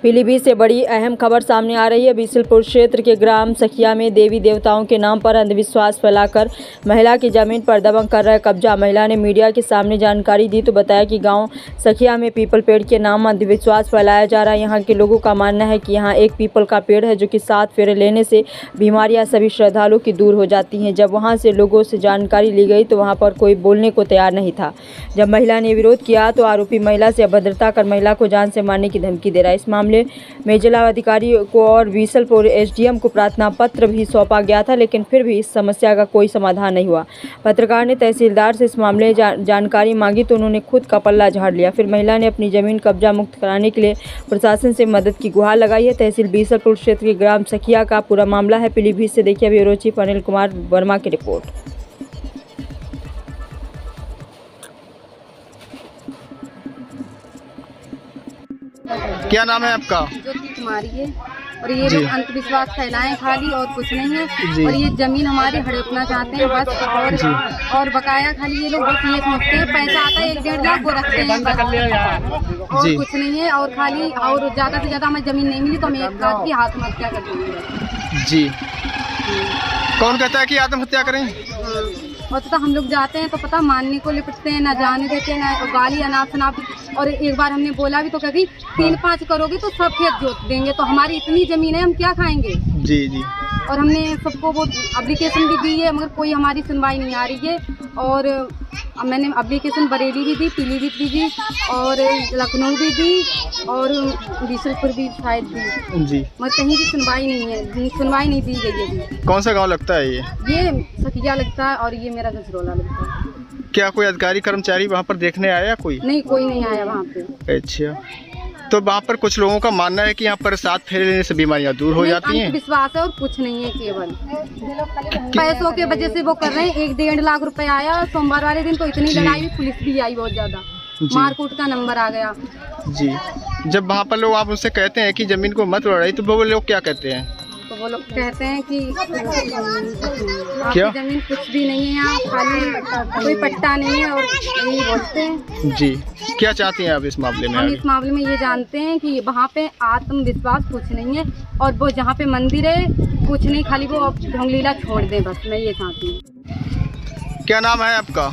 पीलीभीत से बड़ी अहम खबर सामने आ रही है। बीसलपुर क्षेत्र के ग्राम सखिया में देवी देवताओं के नाम पर अंधविश्वास फैलाकर महिला की जमीन पर दबंग कर रहा कब्जा। महिला ने मीडिया के सामने जानकारी दी तो बताया कि गांव सखिया में पीपल पेड़ के नाम अंधविश्वास फैलाया जा रहा है। यहाँ के लोगों का मानना है कि यहाँ एक पीपल का पेड़ है जो कि 7 फेरे लेने से बीमारियाँ सभी श्रद्धालुओं की दूर हो जाती हैं। जब वहाँ से लोगों से जानकारी ली गई तो वहाँ पर कोई बोलने को तैयार नहीं था। जब महिला ने विरोध किया तो आरोपी महिला से अभद्रता कर महिला को जान से मारने की धमकी दे रहा है। इस मामले में जिला अधिकारी को और बीसलपुर एसडीएम को प्रार्थना पत्र भी सौंपा गया था, लेकिन फिर भी इस समस्या का कोई समाधान नहीं हुआ। पत्रकार ने तहसीलदार से इस मामले जानकारी मांगी तो उन्होंने खुद का पल्ला झाड़ लिया। फिर महिला ने अपनी जमीन कब्जा मुक्त कराने के लिए प्रशासन से मदद की गुहार लगाई है। तहसील बीसलपुर क्षेत्र के ग्राम सखिया का पूरा मामला है। पीलीभीत से देखिए ब्यूरो चीफ अनिल कुमार वर्मा की रिपोर्ट। क्या नाम है आपका? ज्योति कुमारी है। और ये लोग अंधविश्वास फैलाएं खाली और कुछ नहीं है। और ये जमीन हमारी हड़पना चाहते हैं बस। और बकाया खाली ये लोग बस ये सोचते हैं पैसा आता है 1-1.5 लाख वो रखते हैं बस। और कुछ नहीं है। और खाली और ज्यादा से ज्यादा हमें जमीन नहीं मिली तो हम एक साथ की आत्महत्या कर देंगे। जी कौन कहता है कि आत्महत्या करें? और पता हम लोग जाते हैं तो पता मानने को लिपटते हैं, ना जाने देते हैं, ना गाली अनाप शनाप। और एक बार हमने बोला भी तो कभी 3-5 करोगे तो सब खेत जोत देंगे। तो हमारी इतनी जमीन है हम क्या खाएंगे? जी जी। और हमने सबको वो एप्लीकेशन भी दी है मगर कोई हमारी सुनवाई नहीं आ रही है। और मैंने एप्लीकेशन बरेली भी दी, पीलीभीत भी दी और लखनऊ भी दी और बीसलपुर भी शायद दी जी, मगर कहीं भी सुनवाई नहीं है, सुनवाई नहीं दी गई है। कौन सा गांव लगता है ये सखिया लगता है और ये मेरा गजरोला लगता है। क्या कोई अधिकारी कर्मचारी वहाँ पर देखने आया? कोई नहीं आया वहाँ पे। अच्छा, तो वहाँ पर कुछ लोगों का मानना है कि यहाँ पर 7 फेरे लेने से बीमारियाँ दूर हो जाती हैं। विश्वास है और कुछ नहीं है, केवल पैसों के वजह से वो कर रहे हैं। 1-1.5 लाख रुपए आया सोमवार वाले दिन तो इतनी लड़ाई हुई, पुलिस भी आई, बहुत ज्यादा मारकूट का नंबर आ गया जी। जब वहाँ पर लोग आप उनसे कहते हैं कि जमीन को मत लड़ाई तो वो लोग क्या कहते हैं? तो वो लोग कहते हैं कि क्या जमीन कुछ भी नहीं है, यहाँ खाली कोई पट्टा नहीं है और यही बोलते हैं जी। क्या चाहती हैं आप इस मामले में? हम इस मामले में ये जानते हैं कि वहाँ पे आत्मविश्वास कुछ नहीं है और वो जहाँ पे मंदिर है कुछ नहीं, खाली वो ढोंग लीला छोड़ दें बस, मैं ये चाहती हूँ। क्या नाम है आपका?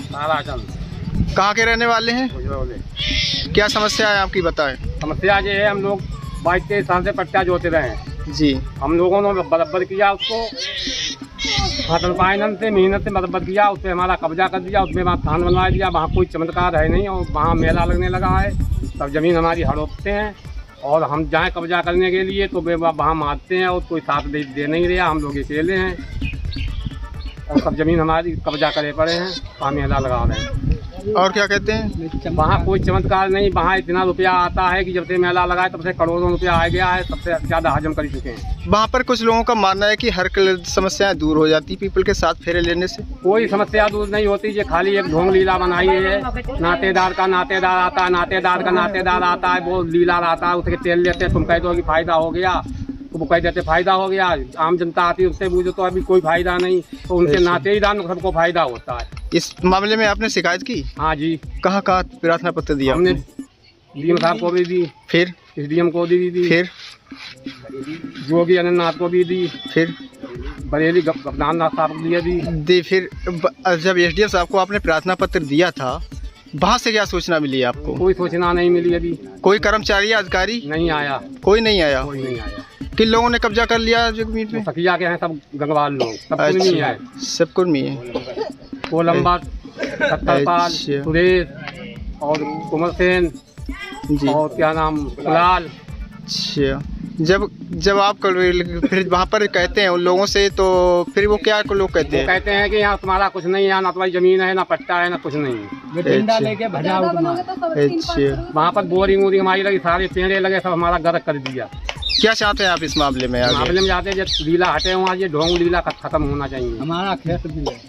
कहाँ के रहने वाले हैं? क्या समस्या है आपकी, बताएं। समस्या ये है, हम लोग 22-23 साल से पट्टा जोते रहे हैं जी। हम लोगों ने बराबर किया उसको, फाइनेंस से मेहनत से बराबर किया, उससे हमारा कब्जा कर दिया, उसमें वहाँ थान बनवा दिया। वहाँ कोई चमत्कार है नहीं और वहाँ मेला लगने लगा है। तब जमीन हमारी हड़पते हैं और हम जाएँ कब्जा करने के लिए तो वे वहाँ मारते हैं और कोई साथ दे नहीं रहा। हम लोग अकेले हैं और सब जमीन हमारी कब्जा करे पड़े हैं, वहाँ मेला लगा रहे हैं। और क्या कहते हैं? वहाँ कोई चमत्कार नहीं, वहाँ इतना रुपया आता है कि जब से मेला लगा है तब से करोड़ों रुपया आ गया है, सबसे ज़्यादा हजम कर चुके हैं। वहाँ पर कुछ लोगों का मानना है कि हर समस्याएं दूर हो जाती पीपल के 7 फेरे लेने से। कोई समस्या दूर नहीं होती, ये खाली एक ढोंग लीला बनाई है। नातेदार का नातेदार आता है, नातेदार का नातेदार आता है, वो लीला आता है, उसके तेल लेते हैं, तुम कह दो कि फायदा हो गया तो वो कह देते फायदा हो गया। आम जनता आती है उससे पूछो तो अभी कोई फायदा नहीं, तो उनके नातेदार को सबको फायदा होता है। इस मामले में आपने शिकायत की? हाँ जी। कहाँ प्रार्थना पत्र दिया? हमने डीएम साहब को भी दी, फिर एसडीएम को दी, फिर योगी आदित्यनाथ को भी दी, फिर बरेली गपनाथ साहब को दी। फिर जब एसडीएम साहब को आपने प्रार्थना पत्र दिया था वहाँ से क्या सूचना मिली आपको? कोई सूचना नहीं मिली अभी। कोई कर्मचारी या अधिकारी नहीं आया? कोई नहीं आया। कोई नहीं आया। किन लोगों ने कब्जा कर लिया जमीन पे? सखिया के हैं सब गंगवाल लोग, सब कुर्मी है। सब कुर्मी है। कोलंबा, सत्तरपाल, सुरेश और कुमार सेन जी और क्या नाम लाल। अच्छा, जब आप फिर वहाँ पर कहते हैं उन लोगों से तो फिर वो क्या लोग कहते हैं? कहते हैं कि यहाँ तुम्हारा कुछ नहीं है, ना तुम्हारी जमीन है, ना पट्टा है, ना कुछ नहीं है। लेके भजाओ। अच्छा, वहाँ पर बोरिंग वोरिंग हमारी लगी, सारे पेड़े लगे, सब हमारा गर्क कर दिया। क्या चाहते हैं आप इस मामले में? मामले में चाहते हैं जब लीला हटे वहाँ ये ढोंग लीला खत्म होना चाहिए। हमारा खेत भी है।